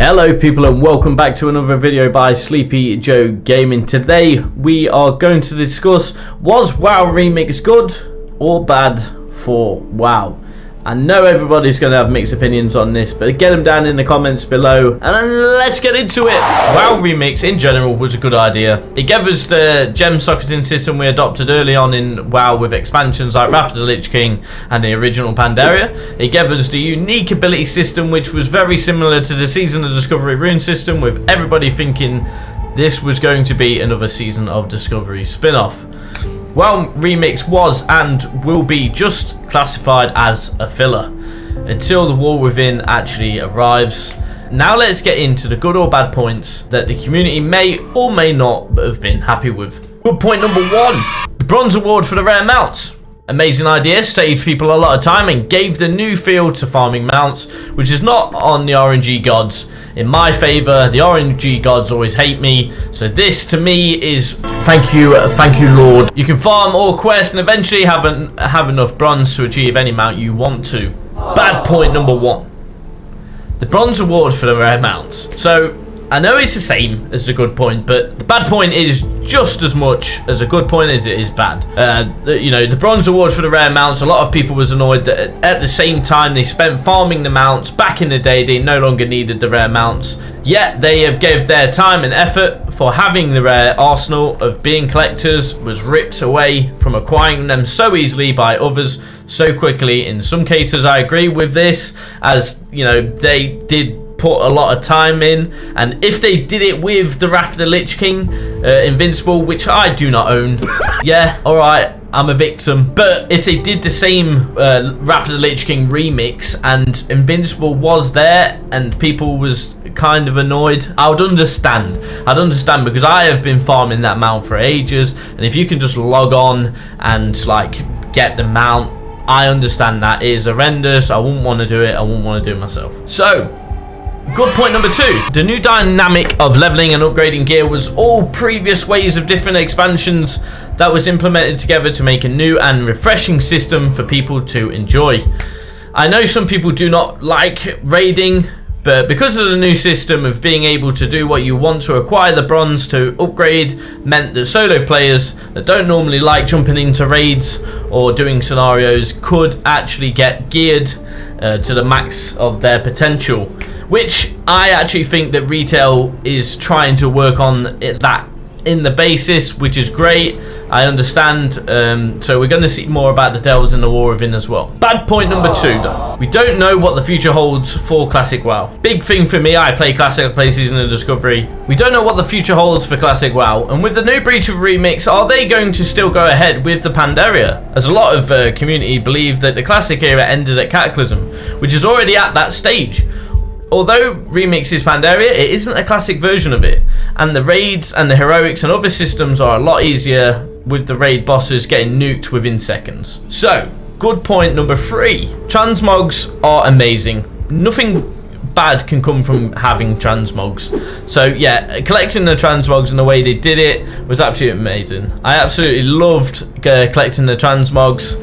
Hello people and welcome back to another video by Sleepy Joe Gaming. Today we are going to discuss, was WoW Remix good or bad for WoW? I know everybody's going to have mixed opinions on this, but get them down in the comments below and let's get into it. WoW Remix in general was a good idea. It gave us the gem socketing system we adopted early on in WoW with expansions like Wrath of the Lich King and the original Pandaria. It gave us the unique ability system which was very similar to the Season of Discovery rune system, with everybody thinking this was going to be another Season of Discovery spin-off. WoW Remix was and will be just classified as a filler until the War Within actually arrives. Now let's get into the good or bad points that the community may or may not have been happy with. Good point number one, the Bronze Award for the rare mounts. Amazing idea, saved people a lot of time and gave the new feel to farming mounts, which is not on the RNG gods. In my favour, the RNG gods always hate me, so this to me is thank you Lord. You can farm all quests and eventually have enough bronze to achieve any mount you want to. Bad point number one, the Bronze Award for the rare mounts. So I know it's the same as the good point, but the bad point is just as much as a good point as it is bad. You know, the Bronze Award for the rare mounts, a lot of people was annoyed that at the same time they spent farming the mounts back in the day, they no longer needed the rare mounts. Yet they have gave their time and effort for having the rare arsenal of being collectors was ripped away from acquiring them so easily by others so quickly. In some cases I agree with this, as you know, they did put a lot of time in, and if they did it with the Wrath of the Lich King Invincible, which I do not own, yeah, alright, I'm a victim, but if they did the same Wrath of the Lich King remix and Invincible was there and people was kind of annoyed, I would understand. I'd understand, because I have been farming that mount for ages, and if you can just log on and like get the mount, I understand that. It is horrendous. I wouldn't want to do it. I wouldn't want to do it myself. So good point number two, the new dynamic of leveling and upgrading gear was all previous ways of different expansions that was implemented together to make a new and refreshing system for people to enjoy. I know some people do not like raiding, but because of the new system of being able to do what you want to acquire the bronze to upgrade, meant that solo players that don't normally like jumping into raids or doing scenarios could actually get geared to the max of their potential, which I actually think that retail is trying to work on that in the basis, which is great. I understand. So we're going to see more about the Delves and the War Within as well. Bad point number two though, we don't know what the future holds for Classic WoW. Big thing for me, I play Classic, I play Season of Discovery. We don't know what the future holds for Classic WoW, and with the new Breach of Remix, are they going to still go ahead with the Pandaria? As a lot of community believe that the Classic era ended at Cataclysm, which is already at that stage. Although Remix is Pandaria, it isn't a classic version of it, and the raids and the heroics and other systems are a lot easier with the raid bosses getting nuked within seconds. So, good point number three, transmogs are amazing. Nothing bad can come from having transmogs. So yeah, collecting the transmogs and the way they did it was absolutely amazing. I absolutely loved collecting the transmogs.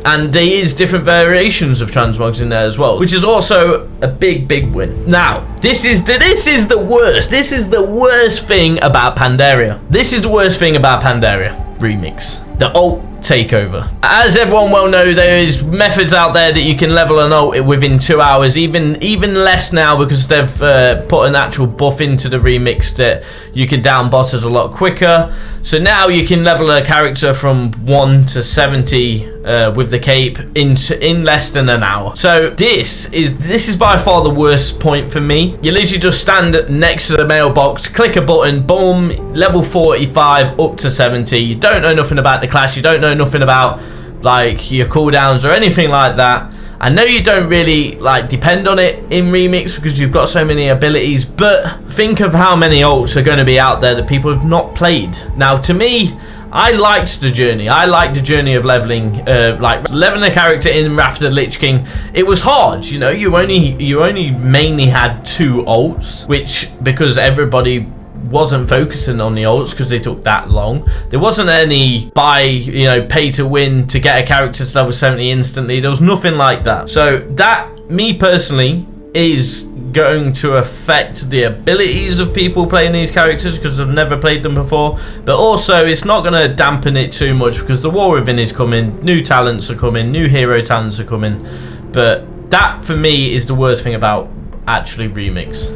And there is different variations of transmogs in there as well, which is also a big win. Now, this is the worst. This is the worst thing about Pandaria. This is the worst thing about Pandaria Remix. The ult takeover. As everyone well know, there is methods out there that you can level an ult within 2 hours, even less now, because they've put an actual buff into the remix that you can down bosses a lot quicker. So now you can level a character from 1 to 70 with the cape in less than an hour. So this is by far the worst point for me. You literally just stand next to the mailbox, click a button, boom, level 45 up to 70. You don't know nothing about the class, you don't know nothing about like your cooldowns or anything like that. I know you don't really like depend on it in Remix because you've got so many abilities, but think of how many ults are going to be out there that people have not played. Now to me, I liked the journey. I liked the journey of leveling, like leveling a character in Wrath of the Lich King. It was hard, you know. You only mainly had 2 ults, which because everybody wasn't focusing on the ults because they took that long. There wasn't any pay to win to get a character to level 70 instantly. There was nothing like that. So that, me personally, is going to affect the abilities of people playing these characters because I've never played them before, but also it's not going to dampen it too much because the War Within is coming, new talents are coming, new hero talents are coming. But that for me is the worst thing about actually Remix.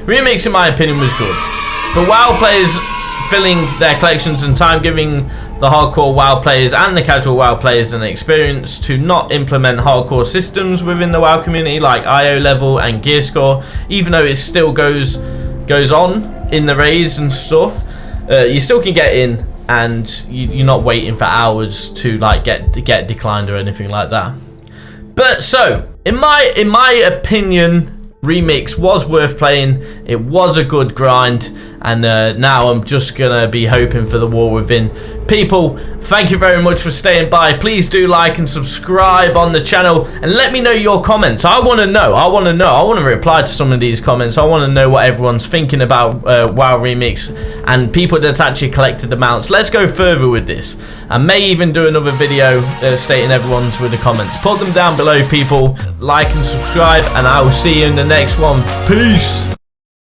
Remix in my opinion was good for WoW players, filling their collections and time, giving the hardcore WoW players and the casual WoW players an experience to not implement hardcore systems within the WoW community like IO level and gear score, even though it still goes on in the raids and stuff. You still can get in and you're not waiting for hours to like get declined or anything like that. But so in my opinion, Remix was worth playing. It was a good grind, and now I'm just gonna be hoping for the War Within. People, thank you very much for staying by. Please do like and subscribe on the channel, and let me know your comments. I want to know. I want to reply to some of these comments. I want to know what everyone's thinking about WoW Remix and people that's actually collected the mounts. Let's go further with this. I may even do another video stating everyone's with the comments. Put them down below, people. Like and subscribe, and I will see you in the next one. Peace.